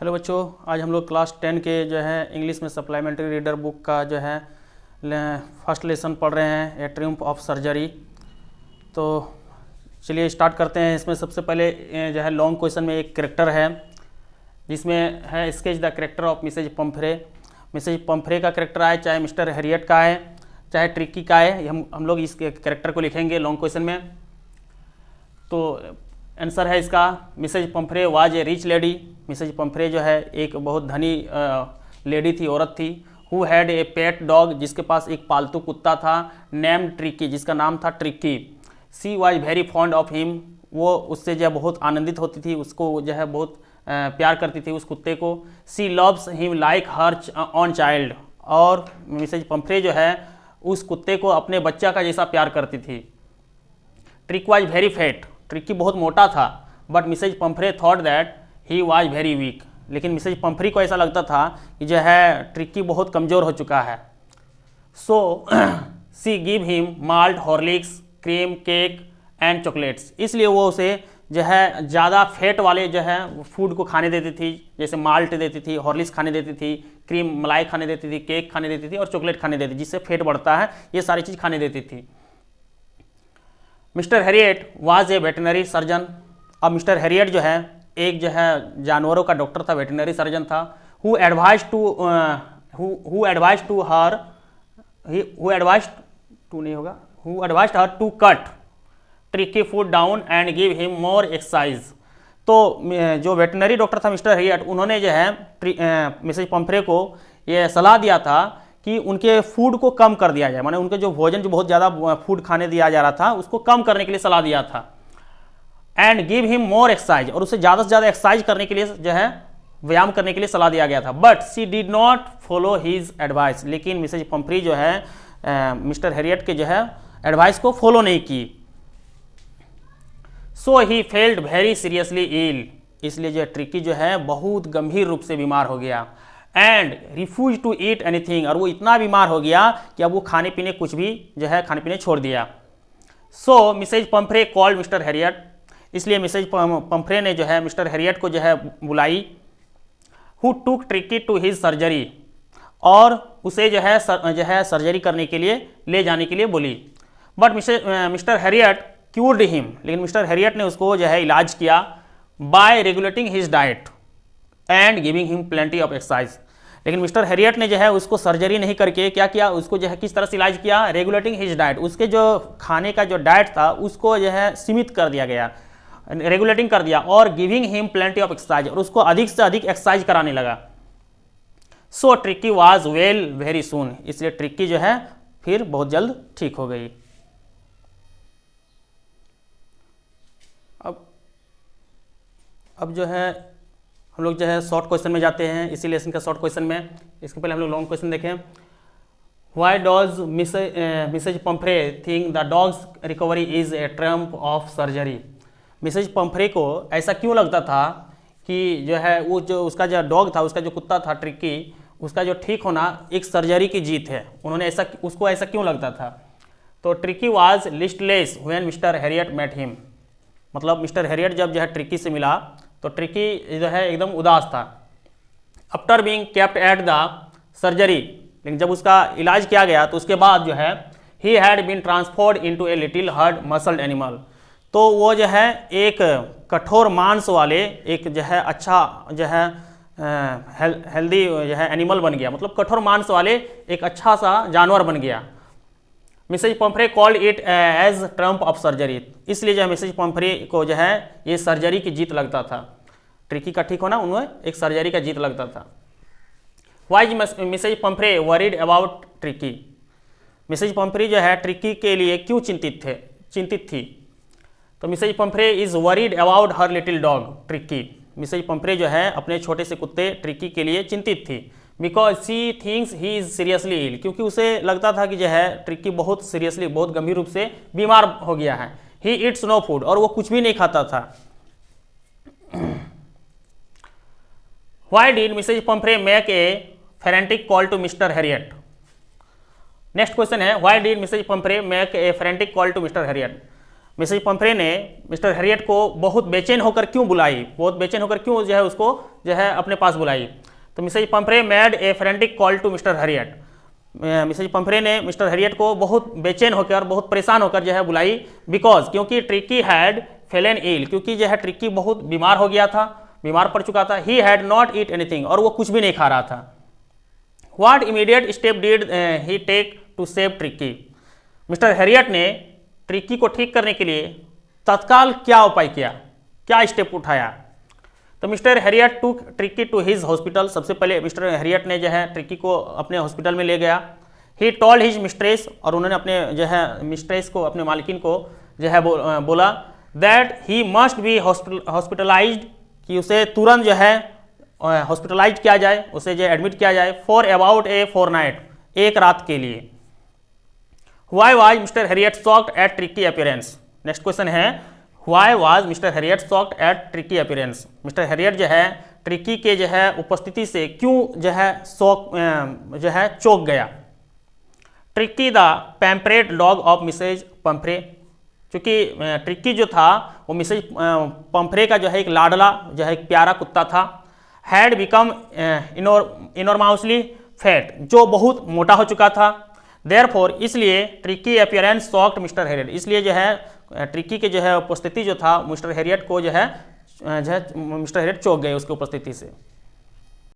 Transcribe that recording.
Hello बच्चों, आज हम लोग क्लास 10 के जो है इंग्लिश में सप्लीमेंट्री रीडर बुक का जो है फर्स्ट लेसन पढ़ रहे हैं, ए ट्रिम्फ ऑफ सर्जरी। तो चलिए स्टार्ट करते हैं। इसमें सबसे पहले जो है लॉन्ग क्वेश्चन में एक कैरेक्टर है जिसमें है sketch the character of Mrs Pumphrey. Mrs Pumphrey का कैरेक्टर आए, चाहे मिस्टर हैरियट का है चाहे ट्रिकी का है, हम लोग इस कैरेक्टर को लिखेंगे लॉन्ग क्वेश्चन में। तो आंसर है इसका, Mrs Pumphrey was a rich lady. Mrs Pumphrey जो है एक बहुत धनी लेडी थी, औरत थी। Who had a pet dog, जिसके पास एक पालतू कुत्ता था, नेम ट्रिकी, जिसका नाम था tricky. She was very fond of him, वो उससे जो है बहुत आनंदित होती थी, उसको जो है बहुत प्यार करती थी उस कुत्ते को। She loves him like her own child, और मिसेज पंफ्रे जो है उस कुत्ते को अपने बच्चा का जैसा प्यार करती थी। Tricki was very fat, Tricki बहुत मोटा था, but Mrs Pumphrey thought that he was very weak, लेकिन मिसेज पंफ्रे को ऐसा लगता था कि जो है ट्रिकी बहुत कमज़ोर हो चुका है। So she give him malt, Horlicks, cream, cake and chocolates, इसलिए वो उसे जो है ज़्यादा फैट वाले जो है फूड को खाने देती थी, जैसे माल्ट देती थी, हॉर्लिक्स खाने देती थी, क्रीम मलाई खाने देती थी, केक खाने देती थी और चॉकलेट खाने देती थी, जिससे फैट बढ़ता है, ये सारी चीज़ खाने देती थी। Mr Herriot was a veterinary surgeon. अब मिस्टर हैरियट जो है एक जो है जानवरों का डॉक्टर था, वेटनरी सर्जन था। Who advise her to cut Tricki food down and give him more exercise. तो जो वेटनरी डॉक्टर था मिस्टर हैरियट, उन्होंने जो है मिसेज पंफ्रे को ये सलाह दिया था कि उनके फूड को कम कर दिया जाए, माने उनके जो भोजन जो बहुत ज़्यादा फूड खाने दिया जा रहा था उसको कम करने के लिए सलाह दिया था। And give him more exercise, और उसे ज़्यादा से ज़्यादा एक्सरसाइज करने के लिए जो है व्यायाम करने के लिए सलाह दिया गया था। But she did not follow his advice, लेकिन मिसेज पंफ्रे जो है मिस्टर हैरियट के जो है एडवाइस को फॉलो नहीं की। So he felt very seriously ill, इसलिए जो ट्रिकी जो है बहुत गंभीर रूप से बीमार हो गया। And refuse to eat anything, और वो इतना बीमार हो गया कि अब वो खाने पीने कुछ भी जो है खाने पीने छोड़ दिया। So Mrs Pumphrey called Mr Herriot, इसलिए मिसेज पंफ्रे ने जो है मिस्टर हैरियट को जो है बुलाई। Who took Tricki to his surgery, और उसे जो है सर्जरी करने के लिए ले जाने के लिए बोली। But mister Harriet cured him, लेकिन मिस्टर हैरियट ने उसको जो है इलाज किया bye regulating his diet and giving him plenty of exercise. लेकिन मिस्टर हैरियट ने जो है उसको सर्जरी नहीं करके क्या किया, उसको जो है किस तरह से इलाज किया, रेगुलेटिंग हिज डाइट, उसके जो खाने का जो डाइट था उसको जो है सीमित कर दिया गया, रेगुलेटिंग कर दिया, और giving him plenty of exercise, और उसको अधिक से अधिक एक्सरसाइज कराने लगा। So Tricki was well very soon, इसलिए ट्रिकी जो है फिर बहुत जल्द ठीक हो गई। अब जो है हम लोग जो है शॉर्ट क्वेश्चन में जाते हैं इसी लेसन का शॉर्ट क्वेश्चन में। इसके पहले हम लोग लॉन्ग क्वेश्चन देखें। Why does Mrs Pumphrey think the dog's recovery is a triumph of surgery. Mrs Pumphrey को ऐसा क्यों लगता था कि जो है वो जो उसका जो डॉग था, उसका जो कुत्ता था ट्रिकी, उसका जो ठीक होना एक सर्जरी की जीत है, उन्होंने उसको ऐसा क्यों लगता था। तो Tricki was listless when Mr Herriot met him, मतलब मिस्टर हैरियट जब जो है ट्रिकी से मिला तो ट्रिकी जो है एकदम उदास था। After being kept at the surgery, लेकिन जब उसका इलाज किया गया तो उसके बाद जो है he had been transformed into a little hard muscled animal, तो वो जो है एक कठोर मांस वाले एक जो है अच्छा जो है हेल्दी जो है एनिमल बन गया, मतलब कठोर मांस वाले एक अच्छा सा जानवर बन गया। Mrs Pumphrey called it as triumph of surgery, इसलिए जो है मिसेज पंफ्रे को जो है ये सर्जरी की जीत लगता था, ट्रिकी का ठीक होना उन्हें एक सर्जरी का जीत लगता था। Why Mrs Pumphrey worried about Tricki, Mrs Pumphrey जो है ट्रिकी के लिए क्यों चिंतित थी। तो Mrs Pumphrey is worried about her little dog Tricki, Mrs Pumphrey जो है अपने छोटे से कुत्ते ट्रिकी के लिए चिंतित थी। Because she thinks he is seriously ill, क्योंकि उसे लगता था कि जो है ट्रिकी बहुत सीरियसली बहुत गंभीर रूप से बीमार हो गया है। ही ईट्स नो फूड, और वो कुछ भी नहीं खाता था। Why did Mrs Pumphrey make a frantic call to Mr Herriot. Next question है, why did Mrs Pumphrey make a frantic call to Mr Herriot. Mrs Pumphrey ने मिस्टर हैरियट को बहुत बेचैन होकर क्यों बुलाई, बहुत बेचैन होकर क्यों जो है उसको जो है अपने पास बुलाई। तो Mrs Pumphrey made a frantic call to Mr Herriot. Mrs Pumphrey ने मिस्टर हैरियट को बहुत बेचैन होकर, बहुत परेशान होकर जो है बुलाई, बिकॉज क्योंकि ट्रिकी हैड फेलन इल, क्योंकि जो है ट्रिकी बहुत बीमार हो गया था, बीमार पड़ चुका था। He had not eat anything, और वो कुछ भी नहीं खा रहा था। What immediate step did he take to save Tricki. Mr Herriot ने ट्रिकी को ठीक करने के लिए तत्काल क्या उपाय किया, क्या स्टेप उठाया। तो Mr Herriot to Tricki to his hospital. सबसे पहले मिस्टर हैरियट ने जो है ट्रिकी को अपने हॉस्पिटल में ले गया। ही टोल्ड हिज मिस्ट्रेस, और उन्होंने अपने जो है मिस्ट्रेस को, अपने मालकिन को जो है बोला that he must be hospitalised, कि उसे तुरंत जो है हॉस्पिटलाइज किया जाए, उसे जो एडमिट किया जाए फॉर अबाउट ए फोरनाइट, एक रात के लिए। Why was Mr Herriot shocked at Tricki appearance. Next question है why was Mr Herriot shocked at Tricki appearance. Mr Herriot जो है ट्रिकी के जो है उपस्थिति से क्यों जो है जो है चौंक गया। Tricki the pampered dog of Mrs Pumphrey, क्योंकि ट्रिकी जो था वो मिसेज पंफ्रे का जो है एक लाडला, जो है एक प्यारा कुत्ता था। हैड बिकम इनॉर्मसली फैट, जो बहुत मोटा हो चुका था। देयरफॉर, इसलिए tricky appearance shocked mister Herriot, इसलिए जो है ट्रिकी के जो है उपस्थिति जो था मिस्टर हैरियट को जो है मिस्टर हैरियट चौंक गए उसकी उपस्थिति से।